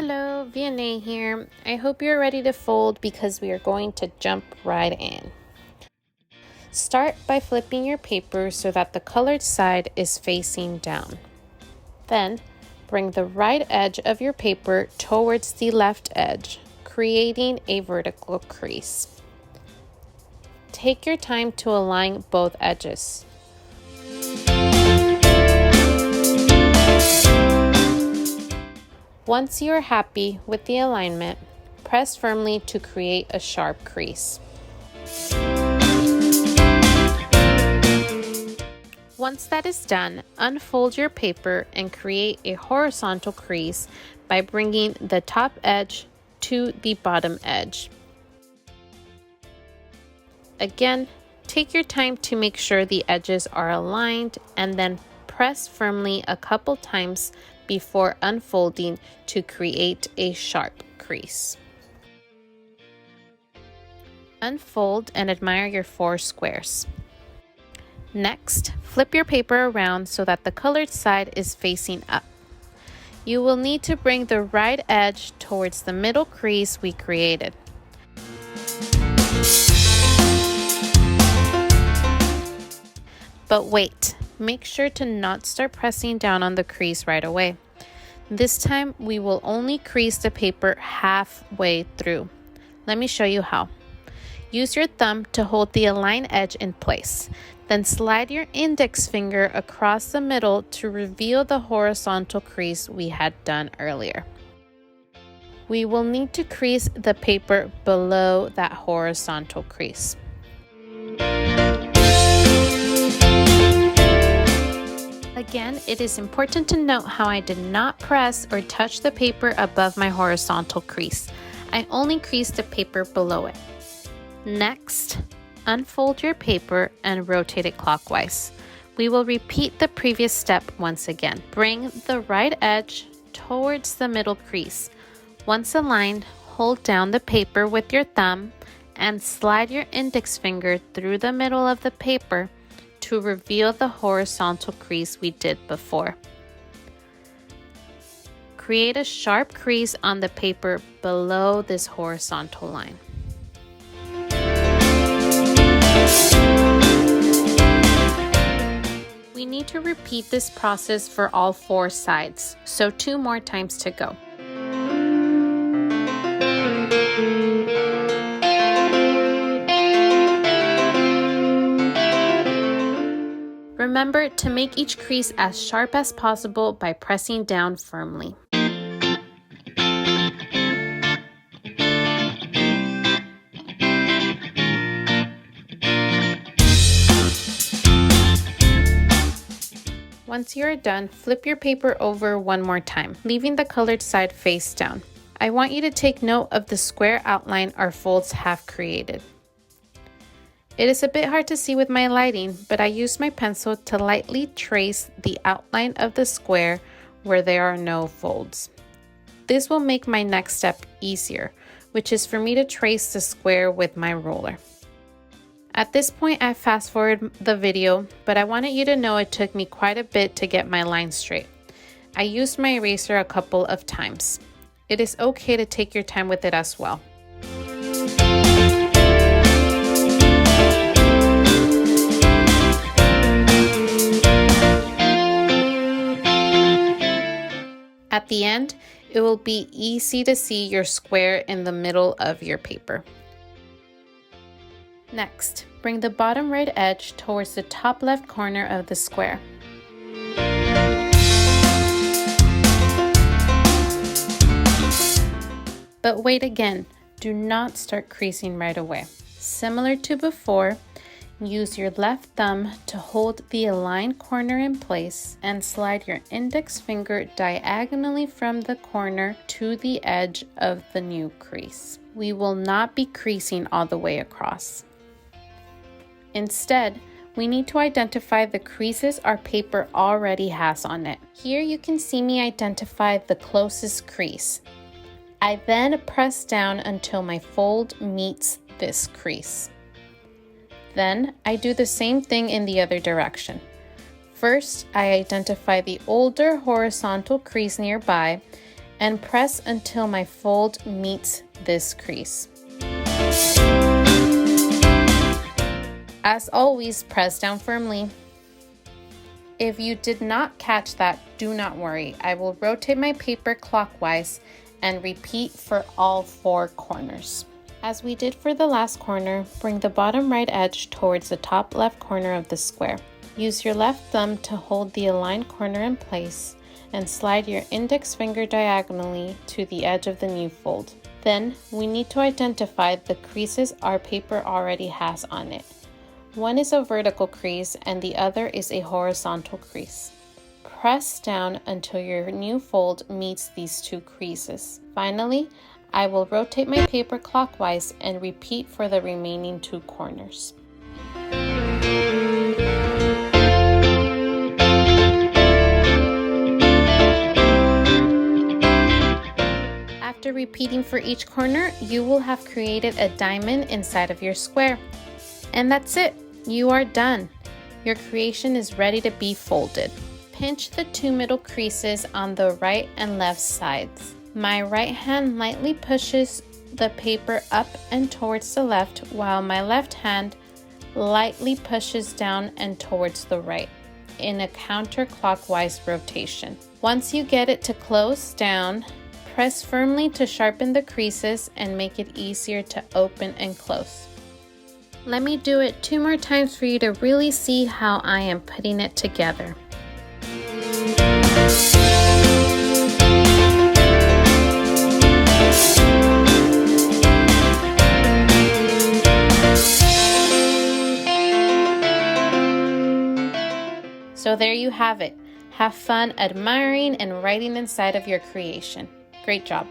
Hello, Vianney here. I hope you're ready to fold because we are going to jump right in. Start by flipping your paper so that the colored side is facing down. Then, bring the right edge of your paper towards the left edge, creating a vertical crease. Take your time to align both edges. Once you are happy with the alignment, press firmly to create a sharp crease. Once that is done, unfold your paper and create a horizontal crease by bringing the top edge to the bottom edge. Again, take your time to make sure the edges are aligned and then press firmly a couple times before unfolding to create a sharp crease. Unfold and admire your 4 squares. Next, flip your paper around so that the colored side is facing up. You will need to bring the right edge towards the middle crease we created. But wait, make sure to not start pressing down on the crease right away. This time, we will only crease the paper halfway through. Let me show you how. Use your thumb to hold the aligned edge in place. Then slide your index finger across the middle to reveal the horizontal crease we had done earlier. We will need to crease the paper below that horizontal crease. Again, it is important to note how I did not press or touch the paper above my horizontal crease. I only creased the paper below it. Next, unfold your paper and rotate it clockwise. We will repeat the previous step once again. Bring the right edge towards the middle crease. Once aligned, hold down the paper with your thumb and slide your index finger through the middle of the paper to reveal the horizontal crease we did before. Create a sharp crease on the paper below this horizontal line. We need to repeat this process for all 4 sides, so 2 more times to go. Remember to make each crease as sharp as possible by pressing down firmly. Once you are done, flip your paper over one more time, leaving the colored side face down. I want you to take note of the square outline our folds have created. It is a bit hard to see with my lighting, but I used my pencil to lightly trace the outline of the square where there are no folds. This will make my next step easier, which is for me to trace the square with my ruler. At this point, I fast forward the video, but I wanted you to know it took me quite a bit to get my line straight. I used my eraser a couple of times. It is okay to take your time with it as well. At the end, it will be easy to see your square in the middle of your paper. Next, bring the bottom right edge towards the top left corner of the square. But wait again, do not start creasing right away. Similar to before, use your left thumb to hold the aligned corner in place and slide your index finger diagonally from the corner to the edge of the new crease. We will not be creasing all the way across. Instead, we need to identify the creases our paper already has on it. Here you can see me identify the closest crease. I then press down until my fold meets this crease. Then I do the same thing in the other direction. First, I identify the older horizontal crease nearby and press until my fold meets this crease. As always, press down firmly. If you did not catch that, do not worry. I will rotate my paper clockwise and repeat for all 4 corners. As we did for the last corner, bring the bottom right edge towards the top left corner of the square. Use your left thumb to hold the aligned corner in place and slide your index finger diagonally to the edge of the new fold. Then, we need to identify the creases our paper already has on it. One is a vertical crease and the other is a horizontal crease. Press down until your new fold meets these 2 creases. Finally, I will rotate my paper clockwise and repeat for the remaining 2 corners. After repeating for each corner, you will have created a diamond inside of your square. And that's it. You are done. Your creation is ready to be folded. Pinch the 2 middle creases on the right and left sides. My right hand lightly pushes the paper up and towards the left, while my left hand lightly pushes down and towards the right in a counterclockwise rotation. Once you get it to close down, press firmly to sharpen the creases and make it easier to open and close. Let me do it 2 more times for you to really see how I am putting it together. So there you have it. Have fun admiring and writing inside of your creation. Great job.